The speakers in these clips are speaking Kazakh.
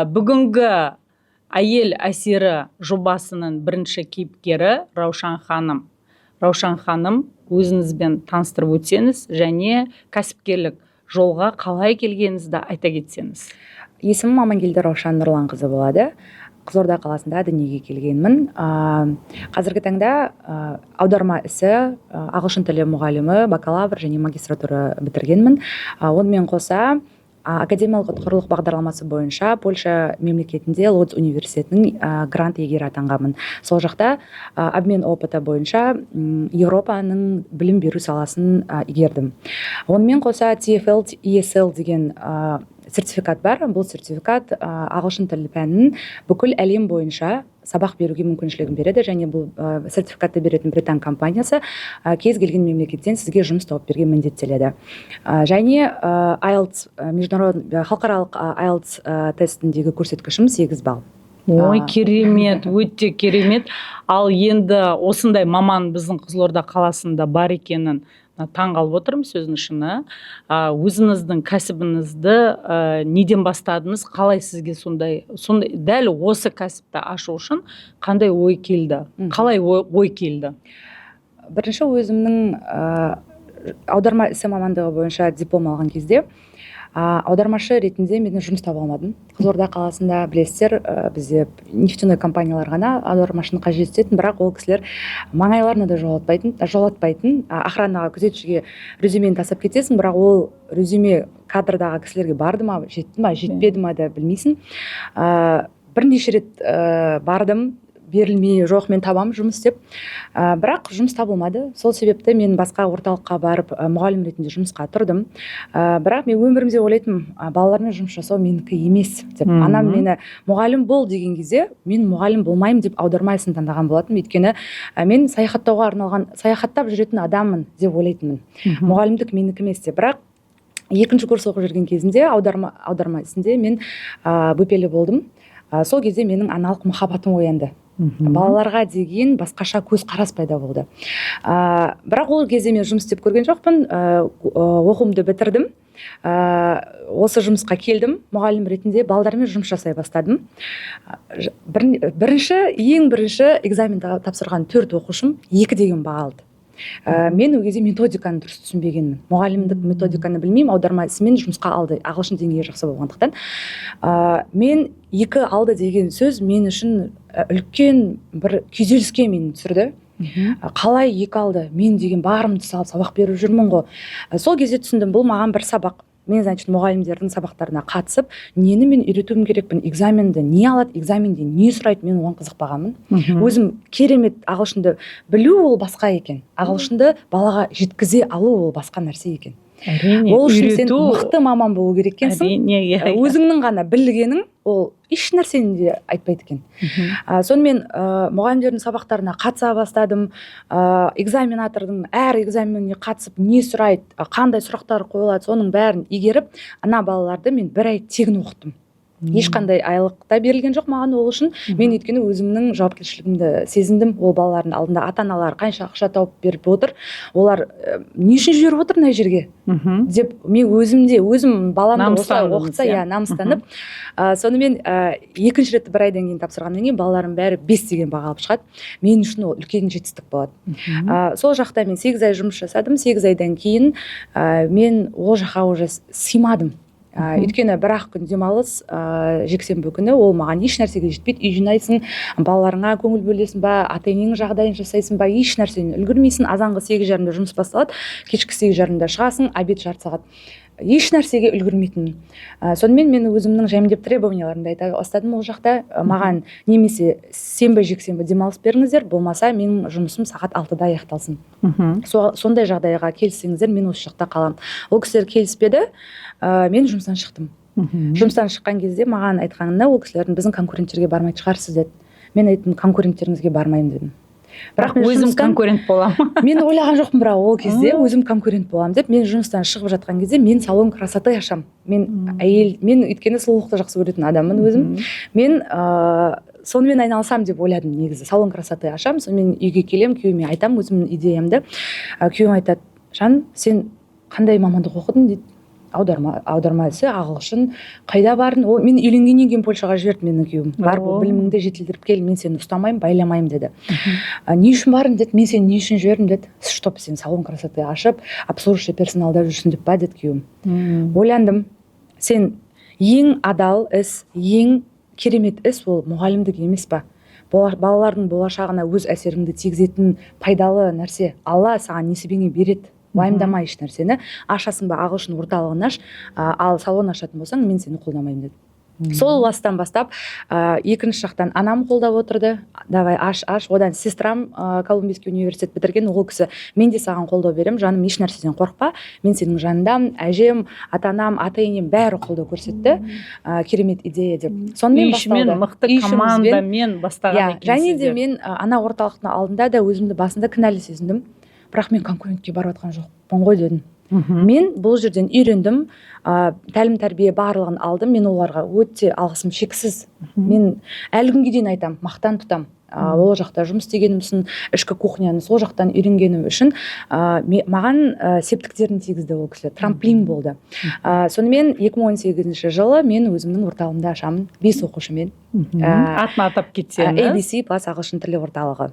Бүгінгі әйел әсері жобасының бірінші кейіпкері Раушан ханым. Раушан ханым, өзіңізбен таныстырып өтсеңіз және кәсіпкерлік жолға қалай келгеніңізді айта кетсеңіз. Есімім Амангелді Раушан Нұрланқызы болады. Қызылорда қаласында дүниеге келгенмін. Қазіргі таңда аударма ісі, ағылшын тілі мұғалімі, бакалавр және магистратура бітіргенмін. Онымен қоса академиялық ұтқырлық бағдарламасы бойынша Польша мемлекетінде Лодз университетінің грант иегері атанғанмын. Сол жақта обмен опыты бойынша Еуропаның білім беру саласын игердім. Онымен қоса TFL, ESL деген сертификат бар. Бұл сертификат ағылшын тілі пәнін бүкіл әлем бойынша сабақ беруге мүмкіншілігін береді, және бұл сертификатты беретін британ компаниясы кез келген мемлекеттен сізге жұмыс тауып беруге міндеттеледі. Және IELTS, халықаралық IELTS тестіндегі көрсеткішім 8 балл. Ой, керемет, өте керемет. Ал енді осындай маман біздің Қызылорда қаласында бар екенін таң қалып отырмын сөздің шыны. Өзіңіздің кәсібіңізді неден бастадыңыз? Қалай сізге сондай дәл осы кәсіпті ашу үшін қандай ой келді? Қалай ой келді? Бірінші өзімнің аударма ісі мамандығы бойынша диплом алған кезде аудармашы ретінде мен жұмыс таба алмадым. Қызылорда қаласында білесіздер, бізде нефтяной компаниялар ғана аудармашыны қажет ететін, бірақ ол кісілер маңайларына да жолатпайтын. Охранаға, күзетшіге резюмені тастап кетесің, бірақ ол резюме кадрдағы кісілерге барды ма, жетті ма, жетпеді ма да білмейсің. Бірнеше рет бардым, берілмей, жоқ мен табам жұмыс деп, бірақ жұмыс табылмады. Сол себепті мен басқа орталыққа барып мұғалім ретінде жұмысқа тұрдым. Бірақ мен өмірімде ойлайтын, балалармен жұмыс жасау менікі емес деп. Анам мені мұғалім бол деген кезде мен мұғалім болмаймын деп аударма ісін таңдаған болатын. Өйткені мен саяхаттауға арналған, саяхаттап жүретін адаммын деп ойлайтынмын. Мұғалімдік менікі емес деп. Бірақ екінші курс оқып жүрген кезімде аударма ісінде мен бөпелі болдым. Сол кезде менің аналық махаббатым оянды. Балаларға деген басқаша көз қарас пайда болды. Бірақ ол кезде мен жұмыс істеп көрген жоқпын. Оқуымды бітірдім. Осы жұмысқа келдім. Мұғалім ретінде балалармен жұмыс жасай бастадым. Ең бірінші экзаменді тапсырған 4 оқушым 2 деген баға алды. Мен ол кезде методиканы дұрыс түсінбегенмін. Мұғалімдік методиканы білмеймін, аударма ісімен жұмысқа алды. Ағылшын деңгейі жақсы болғандықтан. Мен 2 алды деген сөз мен үшін үлкен бір күйзеліске мені түсірді. Қалай 2 алды? Мен деген барымды салып сабақ беріп жүрмін ғой. Сол кезде түсіндім, бұл маған бір сабақ. Мен, мұғалімдердің сабақтарына қатысып, нені мен үйретуім керекпін, экзаменді не алады, экзаменде не сұрайды, мен оған қызықпағанмын. Өзім керемет ағылшынды білу ол басқа екен. Ағылшынды балаға жеткізе алу ол басқа нәрсе екен. Ол үшін сен мықты маман болу керек екенсің. Өзіңнің ғана білгенің ол еш нәрсені де айтпайды екен. Сонымен мұғалімдердің сабақтарына қатыса бастадым. Экзаменатордың әр экзаменіне қатысып не сұрайды, қандай сұрақтар қойылады, соның бәрін игеріп, ана балаларды мен 1 ай тегін оқыттым. Ешқандай айлық та берілген жоқ маған ол үшін. Мен өйткені өзімнің жауапкершілігімді сезіндім. Ол балалардың алдында ата-аналар қанша ақша тауып беріп отыр, олар не үшін жүріп отыр мына жерге деп мен өзім баламды осылай оқытса, намыстанып. Сонымен екінші рет 1 айдан кейін тапсырғаннан кейін балаларым бәрі 5 деген баға алып шығады. Мен үшін ол үлкен жетістік болады. Сол жақта мен 8 ай жұмыс жасадым. 8 айдан кейін мен ол жаққа уже сыймадым. Өйткені 1 күн демалыс, жексенбі күні ол маған еш нәрсеге жетпейді. Үй жинайсың, балаларыңа көңіл бөлесің ба, ата-енеңнің жағдайын жасайсың ба, еш нәрсені үлгермейсің. Азанғы 8:30-да жұмыс басталады, кешкі 8:30-да шығасың, обед жарты сағат. Еш нәрсеге үлгермейтінмін. Сонымен мен өзімнің жайымдеп требованияларымды айта бастадым ол жақта. Маған немесе сенбі жексенбі демалыс беріңіздер, болмаса менің жұмысым сағат 6-да аяқталсын. Сондай жағдайға келсеңіздер, мен осы жақта қалам. Ол кісілер келіспеді, мен жұмыстан шықтым. Жұмыстан шыққан кезде маған айтқанында ол кісілердің біздің конкуренттерге бармайтын шығарсыз деді. Мен айттым, конкуренттеріңізге бармаймын дедім. Бірақ өзім конкурент боламын. Мен ойлаған жоқпын, бірақ ол кезде өзім конкурент боламын деп, мен жұмыстан шығып жатқан кезде мен салон красоты ашам. Мен өйткені сұлулықты жақсы көретін адаммын өзім. Мен сонымен айналысам деп ойладым негізі. Салон красоты ашам, сонымен үйге келем, күйеуіме айтам өзімнің идеямды. Күйеуім айтады: "Жан, сен қандай мамандық оқыдың?" дейді. аударма ісі, ағылшын, қайда бардың? Ол мен үйленгеннен кейін Польшаға жіберді менің күйеуім. Бар, біліміңді жетілдіріп кел, мен сені ұстамаймын, байламаймын деді. Не үшін бардың деді, мен сені не үшін жібердім деді. Чтоб сен салон красоты ашып, обслуживающий персоналда жүрсін деп па деді күйеуім. Ойландым, сен ең адал іс, ең керемет іс ол мұғалімдік емес па? Балалардың болашағына өз әсеріңді тигізетін пайдалы нәрсе. Алла саған несібеңе береді. Уайымдама еш нәрсені. Ашасың ба ағылшын орталығын аш, ал салон ашатын болсаң, мен сені қолдамаймын деді. Сол уақыттан бастап екінші жақтан анам қолдап отырды. Давай аш. Одан сестрам Колумбийский университет бітірген, ол кісі мен де саған қолдау беремін, жаным, еш нәрседен қорықпа, мен сенің жаныңдамын, әжем, ата-анам, ата-енем бәрі қолдау көрсетті. Керемет идея деп. Сонымен басталды. Мықты командамен бастаған екенсіздер. Және де мен ана орталықтың алдында да өзімді басында кінәлі сезіндім. Бірақ мен конкурентке барып жатқан жоқпын ғой дедім. Мен бұл жерден үйрендім, тәлім тәрбие барлығын алдым, мен оларға өте алғысым шексіз. Мен әлі күнге дейін айтам, мақтан тұтам. Ол жақта жұмыс істегенім үшін, ішкі кухняны сол жақтан үйренгенім үшін маған септіктерін тигізді ол кісілер, трамплин болды. Сонымен 2018 жылы мен өзімнің орталығымды ашамын 5 оқушымен. Атын атап кетсеңіз. ABC плюс ағылшын тілі орталығы.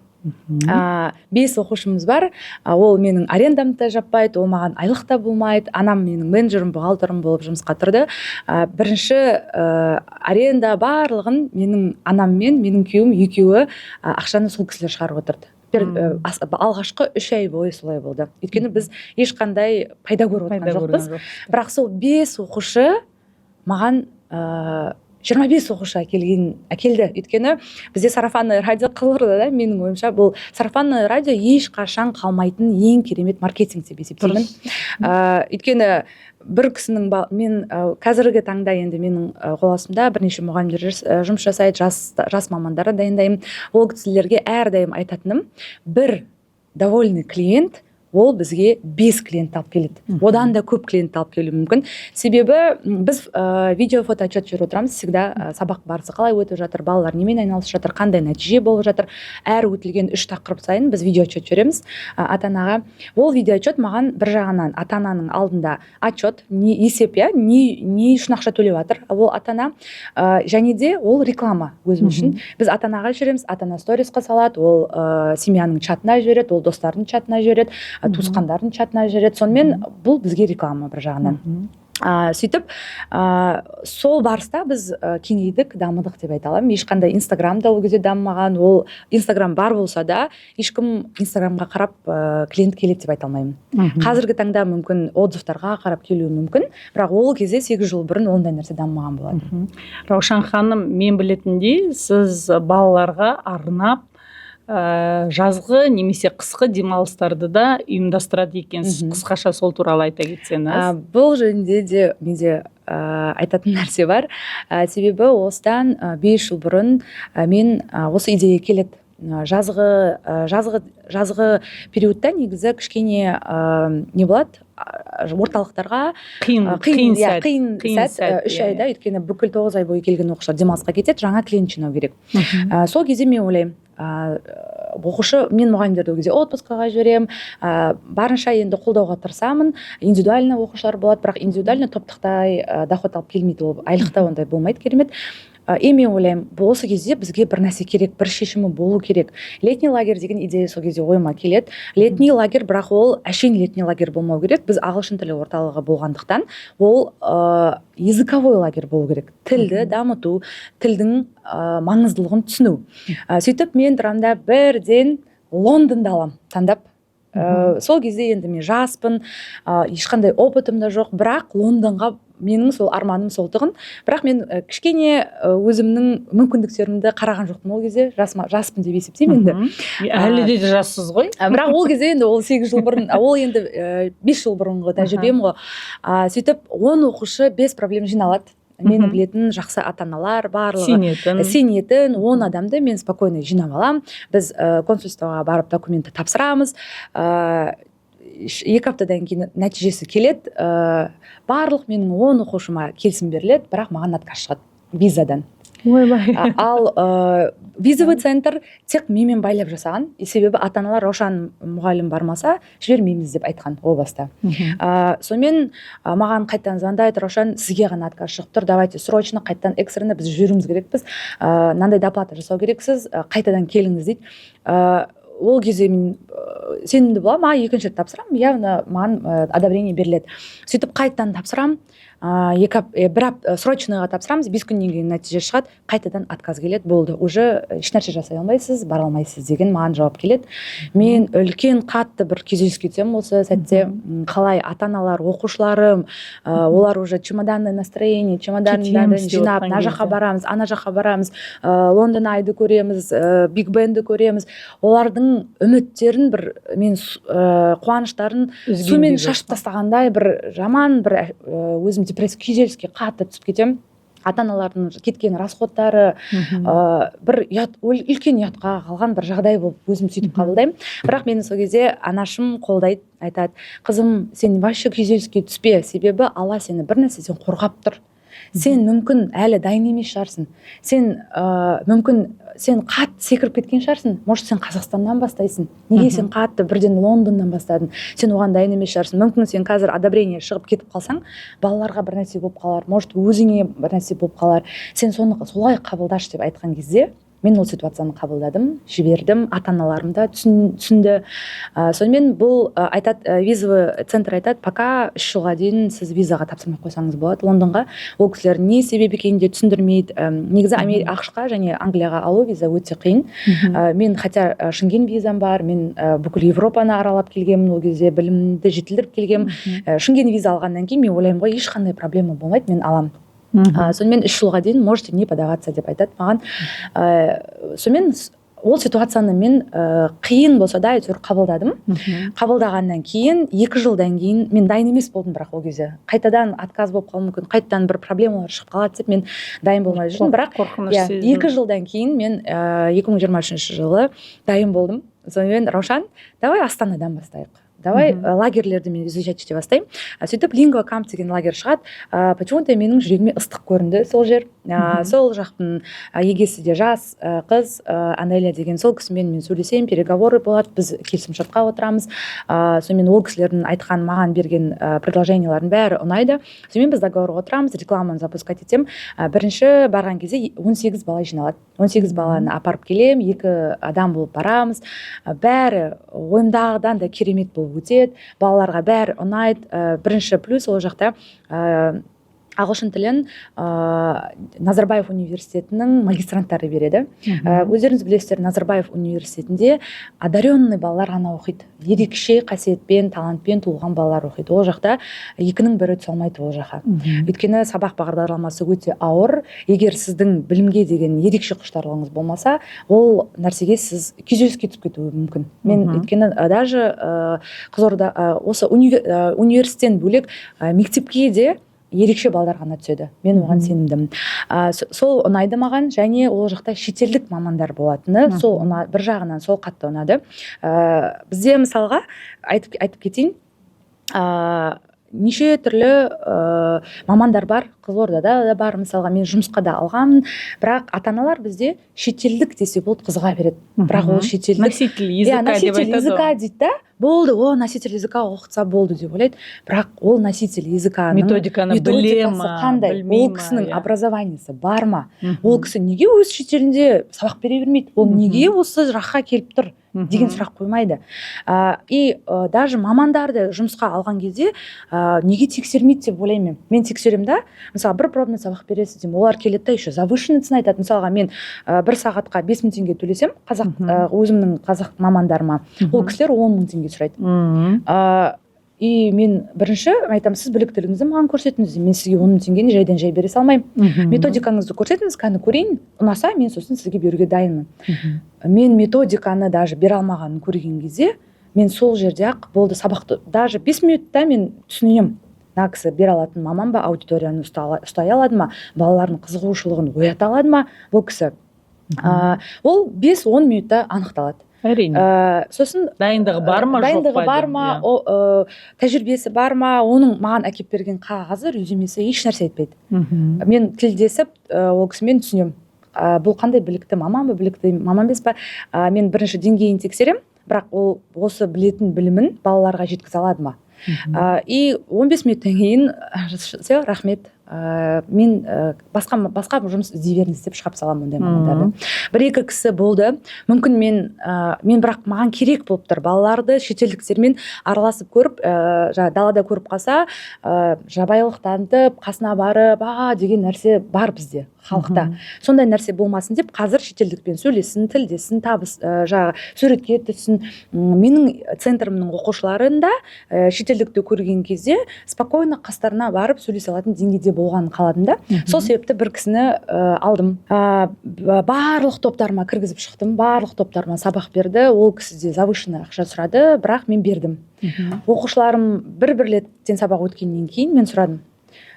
5 оқушымыз бар. Ол менің арендамды да жаппайды, ол маған айлық та болмайды. Анам менің менеджерім, бухгалтерім болып жұмысқа тұрды. Бірінші аренда барлығын менің анаммен, менің күйеуім екеуі ақшаны сол кісілер шығарып отырды. Алғашқы 3 ай бойы солай болды. Өйткені біз ешқандай пайда көріп отырған жоқпыз. Бірақ сол 5 оқушы маған 25 оқушы әкелді. Өйткені бізде сарафанный радио Қызылордада, менің ойымша, бұл сарафанный радио ешқашан қалмайтын ең керемет маркетинг деп есептеймін. Өйткені бір кісінің, мен қазіргі таңда енді менің қол астымда бірнеше мұғалімдер жұмыс жасайды, жас мамандары дайындаймын. Ол кісілерге әрдайым айтатыным, бір довольный клиент ол бізге 5 клиент алып келеді. Одан да көп клиент алып келуі мүмкін. Себебі біз видео фото отчет жүріп отырамыз, всегда сабақ барысы қалай өтіп жатыр, балалар немен айналысып жатыр, қандай нәтиже болып жатыр. Әр өтілген 3 тақырып сайын біз видео отчет жүреміз ата-анаға. Ол видео отчет маған бір жағынан ата-ананың алдында отчет, есеп, не үшін ақша төлеп жатыр ол ата-ана, және де ол реклама өзім үшін. Біз ата-анаға жүреміз, ата-ана сторисқа салады, ол семьяның чатына жібереді, ол достардың чатына жібереді, туысқандардың чатына жібереді. Сонымен бұл бізге реклама бір жағынан. Сөйтіп, сол барыста біз кеңейдік, дамыдық деп айта аламын. Ешқандай Инстаграмда ол кезде дамымаған, ол Инстаграм бар болса да, ешкім Инстаграмға қарап клиент келеді деп айта алмаймын. Қазіргі таңда мүмкін отзывтарға қарап келуі мүмкін, бірақ ол кезде 8 жыл бұрын ондай нәрсе дамымаған болады. Раушан ханым, мен білетіндей, сіз балаларға арнап жазғы немесе қысқы демалыстарды да ұйымдастырады екенсіз. Қысқаша сол туралы айта кетсеңіз. Бұл жөнінде де менде айтатын нәрсе бар. Себебі осыдан 5 жыл бұрын мен осы идея келеді. Жазғы периодта негізі кішкене не болады, орталықтарға қиын сәт 3 айда, өйткені бүкіл 9 ай бойы келген оқушылар демалысқа кетеді, жаңа клиент жинау керек. Сол кезде мен ойлаймын, оқушы, мен мұғалімдерді ол кезде отпускаға жіберемін, барынша енді қолдауға тырысамын. Индивидуально оқушылар болады, бірақ индивидуально топтықтай доход алып келмейді, ол айлықта ондай болмайды, керемет. Мен ойлаймын, осы кезде бізге бір нәрсе керек, бір шешімі болу керек. Летний лагерь деген идея сол кезде ойыма келеді. Летний лагерь, бірақ ол әшейін летний лагерь болмау керек. Біз ағылшын тілі орталығы болғандықтан, ол языковой лагерь болу керек. Тілді дамыту, тілдің маңыздылығын түсіну. Сөйтіп мен тұрамда бірден Лондонды алам таңдап. Сол кезде енді мен жаспын, ешқандай опытым да жоқ, бірақ Лондонға менің сол арманым сол тұғын. Бірақ мен кішкене өзімнің мүмкіндіктерімді қараған жоқпын ол кезде, жаспын деп есептеймін енді. Әлі де жассыз ғой. Бірақ ол кезде енді ол 8 жыл бұрын, ол енді 5 жыл бұрынғы тәжірибем ғой. Сөйтіп 10 оқушы без проблем жиналады. Мені білетін жақсы ата-аналар барлығы сенетін 10 адамды мен спокойно жинап алам. Біз консульствоға барып документті тапсырамыз. 2 аптадан кейін нәтижесі келеді. Барлық менің 10 оқушыма келісім беріледі, бірақ маған отказ шығады визадан. ойбай. Ал визовый центр тек менімен байлап жасаған, себебі ата-аналар Раушан мұғалім бармаса жібермейміз деп айтқан о баста. Сонымен маған қайттан звондайды, Раушан сізге ғана отказ шығып тұр, давайте срочно қайттан экстренно біз жіберуіміз керекпіз, мынандай доплата жасау керексіз, қайтадан келіңіз дейді. Ол кезде мен сенімді боламын, екінші рет тапсырамын, явно маған одобрение беріледі. Сөйтіп қайтадан тапсырамын, срочныйға тапсырамыз, 5 күннен кейін нәтиже шығады, қайтадан отказ келеді, болды, уже ешнәрсе жасай алмайсыз, бара алмайсыз деген маған жауап келеді. Мен үлкен қатты бір күйзеліске түсемін осы сәтте, қалай ата-аналар, оқушыларым, олар уже чемоданное настроение, чемодандарын жинап, мына жаққа барамыз, ана жаққа барамыз, Лондон айды көреміз, Биг Бенді көреміз. Олардың үміттерін бір мен қуаныштарын сумен шашып тастағандай бір жаман бір өзім депрессия күйзеліске қатты түсіп кетемін. Ата-аналардың кеткен расходтары бір үлкен ұятқа қалған бір жағдай болып өзім сөйтіп қабылдаймын. Бірақ мені сол кезде анашым қолдайды, айтады, қызым, сен вообще күйзеліске түспе, себебі Алла сені бір нәрседен қорғап тұр. Сен мүмкін әлі дайын емес шығарсың. Мүмкін сен қатты секіріп кеткен шығарсың. Может, сен Қазақстаннан бастайсың. Неге сен қатты бірден Лондоннан бастадың? Сен оған дайын емес шығарсың. Мүмкін сен қазір одобрение шығып кетіп қалсаң, балаларға бір нәрсе болып қалар. Может, өзіңе бір нәрсе болып қалар. Сен соны солай қабылдашы деп айтқан кезде мен ол ситуацияны қабылдадым, жібердім, ата-аналарым да түсінді. Сонымен бұл айтады, визовый центр айтады, пока 3 жылға дейін сіз визаға тапсырмай қойсаңыз болады Лондонға. Ол кісілер не себеп екенін де түсіндірмейді. Негізі ақш-қа және Англияға алу виза өте қиын. Мен хотя Шенген визам бар, мен бүкіл Европаны аралап келгенмін, ол кезде білімді жетілдіріп келгенмін. Шенген виза алғаннан кейін мен ойлаймын ғой, ешқандай проблема болмайды, мен аламын. Сонымен 3 жылға дейін можете не подаваться деп айтады маған. Сонымен ол ситуацияны мен қиын болса да әйтеуір қабылдадым. Қабылдағаннан кейін 2 жылдан кейін мен дайын емес болдым, бірақ ол кезде қайтадан отказ болып қалуы мүмкін, қайтадан бір проблемалар шығып қалады деп мен дайын болмай жүрдім. Бірақ 2 жылдан кейін мен 2023 жылы дайын болдым. Сонымен Раушан, давай Астанадан бастайық. Давай лагерлерді мен изучать ете бастаймын. Сөйтіп лингва камп деген лагерь шығады. Почему-то менің жүрегіме ыстық көрінді сол жер. Сол жақтың егесі де жас қыз, Анелия деген, сол кісімен мен сөйлесем, переговоры болады, біз келісімшартқа отырамыз. Сонымен ол кісілердің айтқан, маған берген предложениялардың бәрі ұнайды. Сонымен біз договорға отырамыз, рекламаны запускать етем. Бірінші барған кезде 18 бала жиналады. 18 баланы апарып келем, 2 адам болып барамыз. Бәрі ойымдағыдан да керемет болып өтеді, балаларға бәрі ұнайды. Бірінші плюс ол жақта ағылшын тілін Назарбаев университетінің магистранттары береді. Өздеріңіз білесіздер, Назарбаев университетінде одаренный балалар ғана оқиды. Ерекше қасиетпен, талантпен туылған балалар оқиды. Ол жақта 2-ның бірі түсе алмайды ол жаққа. Өйткені сабақ бағдарламасы өте ауыр. Егер сіздің білімге деген ерекше құштарлығыңыз болмаса, ол нәрсеге сіз күйзеліске түсіп кетуі мүмкін. Мен өйткені даже Қызылорда осы университеттен бөлек мектепке де ерекше балдар ғана түседі. Мен оған сенімдім. Сол ұнайды маған, және ол жақта шетелдік мамандар болатыны, сол бір жағынан сол қатты ұнады. Бізде мысалға айтып кетейін, неше түрлі мамандар бар, Қызылордада да бар, мысалға мен жұмысқа да алғанмын, бірақ ата-аналар бізде шетелдік десе болды, қызыға береді. Бірақ ол шетелдік носитель языка дейді да, болды, о, носитель языка оқытса болды деп ойлайды. Бірақ ол носитель языканың методиканы біле ма, қандай, ол кісінің образованиесі бар ма, ол кісі неге өз шетелінде сабақ бере бермейді, ол неге осы жаққа келіп тұр деген сұрақ қоймайды. И даже мамандарды жұмысқа алған кезде неге тексермейді деп ойлаймын. Мен тексеремін да, мысалы бір пробный сабақ бересіз деймін, олар келеді да еще завышенныйсын айтады. Мысалға мен 1 сағатқа 5 мың теңге төлесем, өзімнің қазақ мамандарыма, ол кісілер 10 мың теңге сұрайды. И мен бірінші айтамын, сіз біліктілігіңізді маған көрсетіңіз, мен сізге 10 мың теңгені жайдан жай бере салмаймын. Методикаңызды көрсетіңіз, қаны көрейін, ұнаса мен сосын сізге беруге дайынмын. Мен методиканы даже бере алмағанын көрген кезде, мен сол жерде ақ болды, сабақты даже 5 минутта мен түсінемін. Мына кісі бере алатын маман ба, аудиторияны ұстай алады ма, балалардың қызығушылығын оята алады ма, бұл кісі. Ол 5-10 минутта анықталады. Сосын дайындығы бар ма, дайындығы бар ма, тәжірибесі бар ма, оның маған әкеп берген қағазы, резюмесі еш нәрсе айтпайды. Мен тілдесіп, ол кісімен түсінемін, бұл қандай білікті маман ба, білікті маман емес па, мен бірінші деңгейін тексерем, бірақ ол осы білетін білімін балаларға жеткізе алады ма. И 15 минуттан кейін все, рахмет, мен басқа жұмыс іздей беріңіз деп шығарып саламын ондай мамандарды. Бір-екі кісі болды. Мүмкін мен бірақ маған керек болып тұр. Балаларды шетелдіктермен араласып көріп, далада көріп қалса, жабайылық танытып, қасына барып, деген нәрсе бар бізде, халықта. Сондай нәрсе болмасын деп, қазір шетелдікпен сөйлесін, тілдесін, суретке түссін. Менің центрымның оқушыларында шетелдікті көрген кезде спокойно қастарына барып сөйлесе алатын деңгейде болғанын қаладым да. Сол себепті бір кісіні алдым. Барлық топтарыма кіргізіп шықтым, барлық топтарыма сабақ берді. Ол кісі де завышенный ақша сұрады, бірақ мен бердім. Оқушыларым бір-бірлеттен сабақ өткеннен кейін мен сұрадым.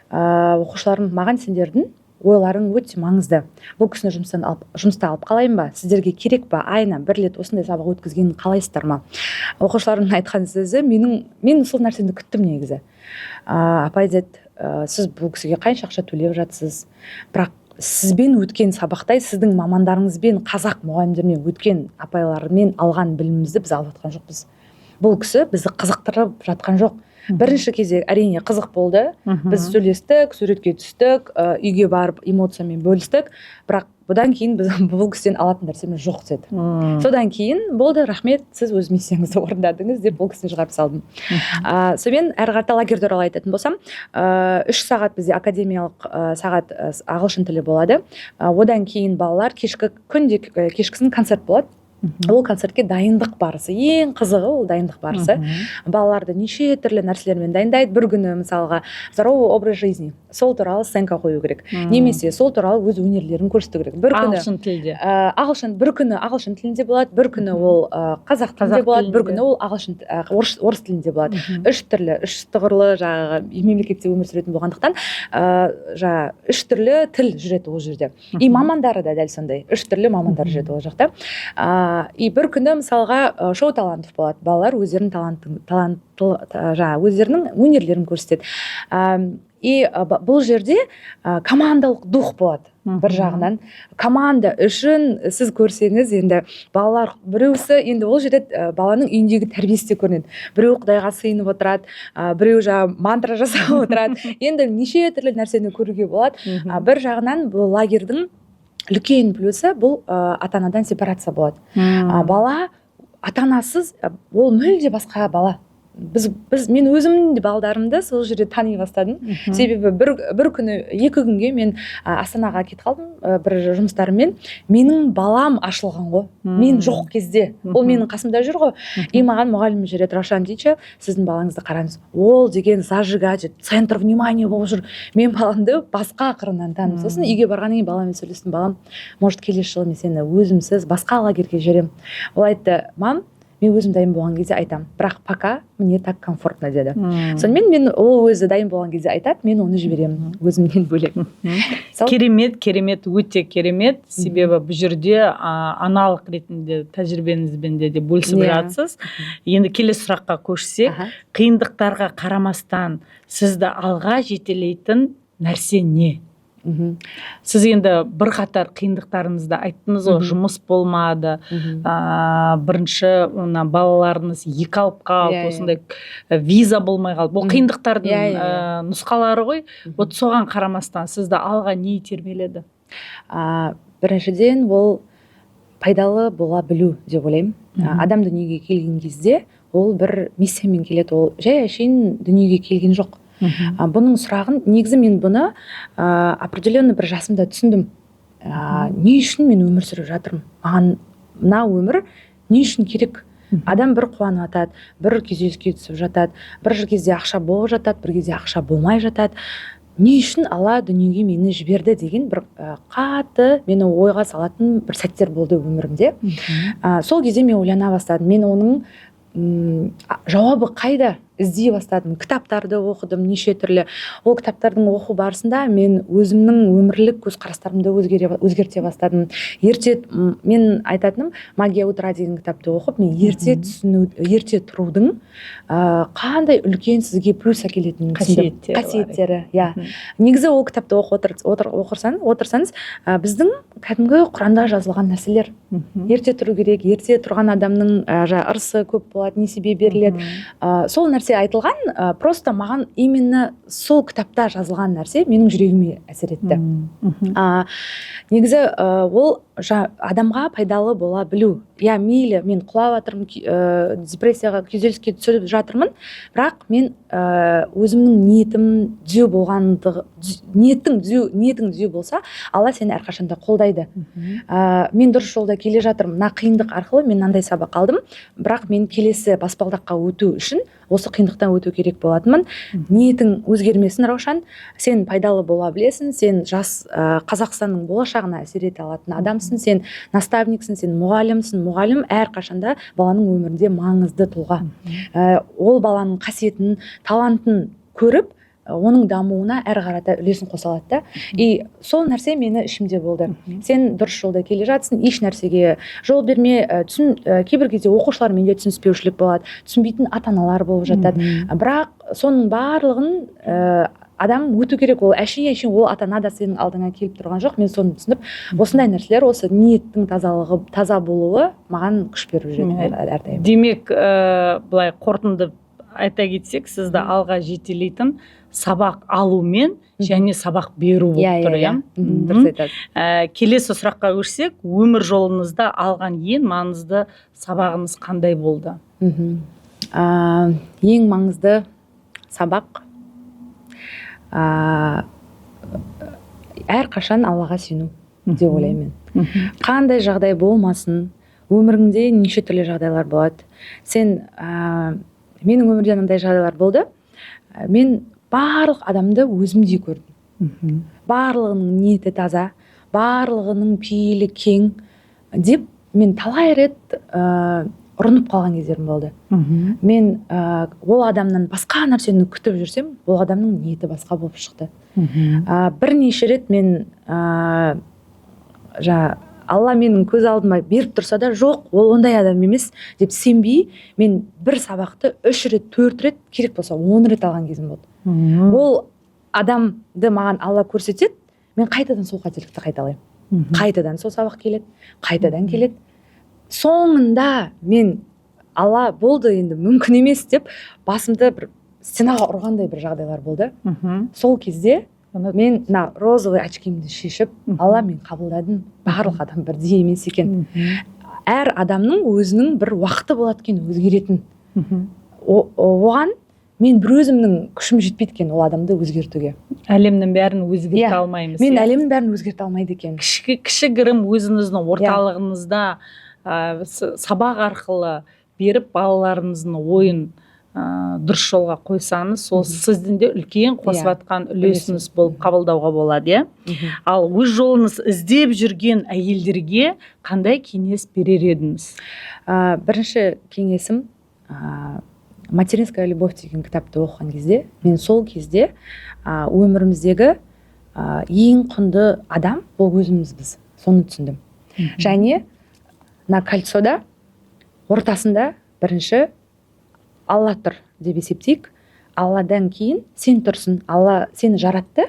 Оқушыларым, маған сендердің ойларың өте маңызды. Бұл кісіні жұмыста алып қалайын ба? Сіздерге керек па? Айына бір рет осындай сабақ өткізгенін қалайсыздар ма? Оқушыларымның айтқан сөзі, мен сол нәрсені күттім негізі. Апай деді, сіз бұл кісіге қанша ақша төлеп жатсыз? Бірақ сізбен өткен сабақтай, сіздің мамандарыңызбен, қазақ мұғалімдермен өткен апайлармен алған білімімізді біз алып жатқан жоқпыз. Бұл кісі бізді қызықтырып жатқан жоқ. Бірінші кезде әрине қызық болды. Біз сөйлестік, суретке түстік, үйге барып эмоциямен бөлістік, бірақ бұдан кейін біз бұл кісіден алатын нәрсеміз жоқ деді. Содан кейін болды, рахмет, сіз өз миссияңызды орындадыңыз деп бұл кісіні шығарып салдым. Сонымен әрі қарата лагерь туралы айтатын болсам, 3 сағат бізде академиялық сағат ағылшын тілі болады. Одан кейін балалар күнде кешкісін концерт болады. Ол концертке дайындық барысы, ең қызығы ол дайындық барысы. Балаларды неше түрлі нәрселермен дайындайды. Бір күні мысалға здоровый образ жизни, сол туралы сценка қою керек. Немесе сол туралы өз өнерлерін көрсету керек. Бір күні ағылшын тілде. Бір күні ағылшын тілінде болады, бір күні ол қазақ тілінде болады, бір күні ол орыс тілінде болады. 3 түрлі, 3 тұғырлы мемлекетте өмір сүретін болғандықтан, 3 түрлі тіл жүреді ол жерде. И мамандары да дәл сондай. 3 түрлі мамандар жүреді ол жақта. И бір күні мысалға шоу талантов болады. Балалар өздерінің өздерінің өнерлерін көрсетеді. И бұл жерде командалық дух болады. Бір жағынан команда үшін сіз көрсеңіз, енді балалар біреусі, енді ол жерде баланың үйіндегі тәрбиесі де көрінеді. Біреу Құдайға сыйынып отырады, біреу мантра жасап отырады. Енді неше түрлі нәрсені көруге болады. Бір жағынан бұл лагердің үлкен плюсы бұл ата-анадан сепарация болады. Бала ата-анасыз ол мүлде басқа бала. Мен өзімнің де балдарымды сол жерде тани бастадым. Себебі бір күні, 2 күнге мен Астанаға кетіп қалдым бір жұмыстарыммен. Менің балам ашылған ғой. Мен жоқ кезде. Ол менің қасымда жүр ғой. И маған мұғалім жүреді, Равшан дейді, сіздің балаңызды қараңыз. Ол деген зажигатель, центр внимания болып жүр. Мен баламды басқа қырынан таным. Сосын үйге барғаннан кейін баламмен сөйлестім. Балам, может, келесі жылы мен сені өзімсіз басқа лагерьге жіберем. Ол айтты, мам, мен өзім дайын болған кезде айтам, бірақ пока мне так комфортно деді. Сонымен мен ол өзі дайын болған кезде айтады, мен оны жіберемін өзімнен бөлек. Керемет, өте керемет. Себебі бұл жерде аналық ретінде тәжірибеңізбен де бөлісіп жатсыз. Енді келесі сұраққа көшсек, қиындықтарға қарамастан сізді алға жетелейтін нәрсе не? Сіз енді бір қатар қиындықтарыңызды айттыңыз ғой, жұмыс болмады, бірінші балаларыңыз 2 алып қалып, осындай виза болмай қалып, ол қиындықтардың нұсқалары ғой. Вот соған қарамастан сізді алға не итермеледі? Біріншіден ол пайдалы бола білу деп ойлаймын. Адам дүниеге келген кезде ол бір миссиямен келеді, ол жай әшейін дүниеге келген жоқ. Бұның сұрағын, негізі мен бұны определенный бір жасымда түсіндім. Не үшін мен өмір сүріп жатырмын? Маған мына өмір не үшін керек? Адам бір қуанып жатады, бір күйзеліске түсіп жатады, бір кезде ақша болып жатады, бір кезде ақша болмай жатады. Не үшін Алла дүниеге мені жіберді деген бір қатты мені ойға салатын бір сәттер болды өмірімде. Сол кезде мен ойлана бастадым. Мен оның жауабы қайда іздей бастадым, кітаптарды оқыдым неше түрлі. Ол кітаптардың оқу барысында мен өзімнің өмірлік көзқарастарымды өзгерте бастадым. Мен айтатыным, «Магия утра» деген кітапты оқып, мен ерте тұрудың қандай үлкен сізге плюс әкелетінін түсіндім. Қасиеттері. Иә. Негізі ол кітапты отырсаңыз, біздің кәдімгі Құранда жазылған нәрселер. Ерте тұру керек, ерте тұрған адамның ырысы көп болады, несібе беріледі. Сол нәрсе айтылған, просто маған именно сол кітапта жазылған нәрсе менің жүрегіме әсер етті. Негізі ол адамға пайдалы бола білу. Иә, мейлі, мен құлап жатырмын, депрессияға, күйзеліске түсіп жатырмын, бірақ мен өзімнің ниетің түзу болса, Алла сені әрқашанда қолдайды. Мен дұрыс жолда келе жатырмын. Мына қиындық арқылы мен мынандай сабақ алдым, бірақ мен келесі баспалдаққа өту үшін осы қиындықтан өту керек болатынмын. Ниетің өзгермесін, Раушан. Сен пайдалы бола білесің, сен жас Қазақстанның болашағына әсер ете алатын адамсың, сен наставниксің, сен мұғалімсің. Мұғалім әрқашанда баланың өмірінде маңызды тұлға. Ол баланың қасиетін, талантын көріп, оның дамуына әрі қарата үлесін қоса алады. И сол нәрсе мені ішімде болды. Сен дұрыс жолда келе жатсың, еш нәрсеге жол берме. Кейбір кезде оқушылармен де түсініспеушілік болады, түсінбейтін ата-аналар болып жатады. Бірақ соның барлығын адам өту керек. Ол әшейін ол ата-ана да сенің алдыңа келіп тұрған жоқ. Мен соны түсініп, осындай нәрселер, осы ниеттің таза болуы маған күш беріп жүреді әрдайым. Демек, былай қорытындып айта кетсек, сізді алға жетелейтін сабақ алумен және сабақ беру болып тұр, иә? Дұрыс айтасыз. Келесі сұраққа өтсек, өмір жолыңызда алған ең маңызды сабағыңыз қандай болды? Ең маңызды сабақ әрқашан Аллаға сену деп ойлаймын. Қандай жағдай болмасын, өміріңде неше түрлі жағдайлар болады. Менің өмірде мынандай жағдайлар болды. Мен барлық адамды өзімдей көрдім. Барлығының ниеті таза, барлығының пейілі кең деп мен талай рет ұрынып қалған кездерім болды. Мен ол адамнан басқа нәрсені күтіп жүрсем, ол адамның ниеті басқа болып шықты. Бірнеше рет мен Алла менің көз алдыма беріп тұрса да, жоқ, ол ондай адам емес деп сенбей, мен бір сабақты 3 рет, 4 рет, керек болса 10 рет алған кезім болды. Ол адамды маған Алла көрсетеді, мен қайтадан сол қателікті қайталаймын. Қайтадан сол сабақ келеді, қайтадан келеді. Соңында мен Алла болды, енді мүмкін емес деп басымды бір стенаға ұрғандай бір жағдайлар болды. Сол кезде мен розовый очкимді шешіп, Алла, мен қабылдадым, барлық адам бірдей емес екен. Әр адамның өзінің бір уақыты болады екен өзгеретін. Оған мен бір өзімнің күшім жетпейді екен ол адамды өзгертуге. Әлемнің бәрін өзгерте алмаймыз. Мен әлемнің бәрін өзгерте алмайды екен. Кішігірім өзіңіздің орталығыңызда сабақ арқылы беріп, балаларыңыздың ойын дұрыс жолға қойсаңыз, сол сіздің де үлкен қосып атқан үлесіңіз болып қабылдауға болады, иә? Ал өз жолыңыз іздеп жүрген әйелдерге қандай кеңес берер едіңіз? Бірінші кеңесім, «Материнская любовь» деген кітапты оқыған кезде, мен сол кезде өміріміздегі ең құнды адам бұл өзімізбіз. Соны түсіндім. Және на кольцода ортасында бірінші Алла тұр деп есептейік. Алладан кейін сен тұрсын. Алла сені жаратты.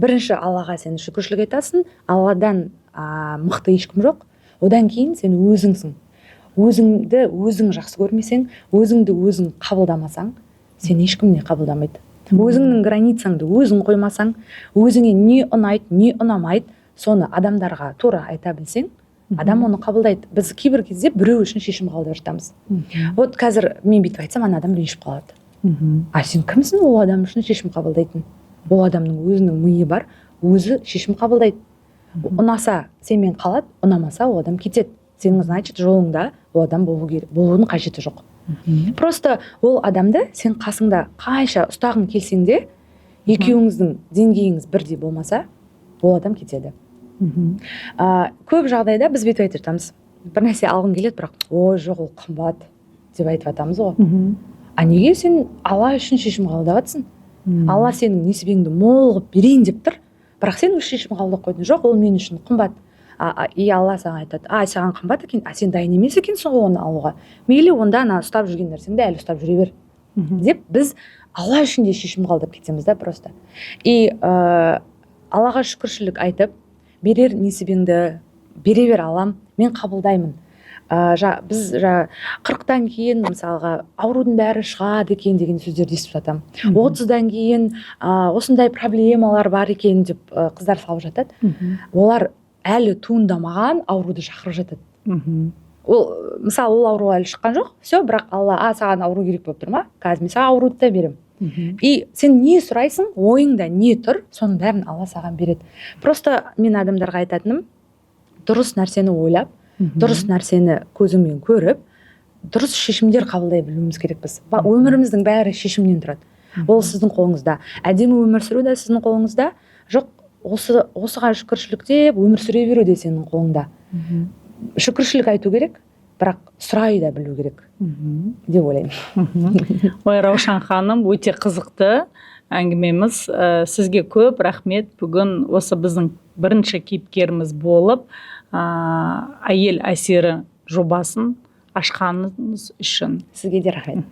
Бірінші Аллаға сен шүкіршілік айтасың. Алладан мықты ешкім жоқ. Одан кейін сен өзіңсің. Өзіңді өзің жақсы көрмесең, өзіңді өзің қабылдамасаң, сен ешкім не қабылдамайды. Өзіңнің границаңды өзің қоймасаң, өзіңе не ұнайды, не ұнамайды, соны адамдарға тура айта білсең, адам оны қабылдайды. Біз кейбір кезде біреу үшін шешім қабылдап жатамыз. Вот қазір мен бүйтіп айтсам, ана адам ренжіп қалады. А сен кімсің ол адам үшін шешім қабылдайтын? Ол адамның өзінің миы бар, өзі шешім қабылдайды. Ұнаса сенмен қалады, ұнамаса ол адам кетеді. Сенің, значит, жолыңда ол адам болуының қажеті жоқ. Просто ол адамды сен қасыңда қанша ұстағың келсең де, екеуіңіздің деңгейіңіз бірдей болмаса, ол адам кетеді. Көп жағдайда біз бүйтіп айтып жатамыз. Бір нәрсе алғым келеді, бірақ ой жоқ, ол қымбат деп айтып жатамыз ғой. а неге сен алла үшін шешім қабылдап жатсың? Алла сенің несібеңді мол қылып берейін деп тұр, бірақ сен өз шешім қабылдап қойдың. Жоқ, ол мен үшін қымбат. И алла саған айтады, саған қымбат екен, сен дайын емес екенсің ғой оны алуға. Мейлі, онда ана ұстап жүрген нәрсеңді әлі ұстап жүре бер. Деп біз алла үшін де шешім қабылдап кетеміз да просто. И аллаға шүкіршілік айтып, берер несібеңді бере бер Аллам, мен қабылдаймын. Біз 40-тан кейін мысалға аурудың бәрі шығады екен деген сөздерді естіп жатамын. 30-дан кейін осындай проблемалар бар екен деп қыздар салып жатады. Олар әлі туындамаған ауруды шақырып жатады. Мысалы, ол ауру әлі шыққан жоқ, все, бірақ Алла, саған ауру керек болып тұр ма? Қазір мен саған ауруды да беремін. И сен не сұрайсың, ойыңда не тұр, соның бәрін Алла саған береді. Просто мен адамдарға айтатыным, дұрыс нәрсені ойлап, дұрыс нәрсені көзіңмен көріп, дұрыс шешімдер қабылдай білуіміз керекпіз. Өміріміздің бәрі шешімнен тұрады. Ол сіздің қолыңызда. Әдемі өмір сүру де сіздің қолыңызда. Жоқ, осыған шүкіршілік деп өмір сүре беру де сенің қолыңда. Шүкіршілік айту керек, бірақ сұрай да білу керек деп ойлаймын. Ой, Раушан ханым, өте қызықты әңгімеміз. Сізге көп рахмет. Бүгін осы біздің бірінші кейіпкеріміз болып, әйел әсері жобасын ашқаныңыз үшін. Сізге де рахмет.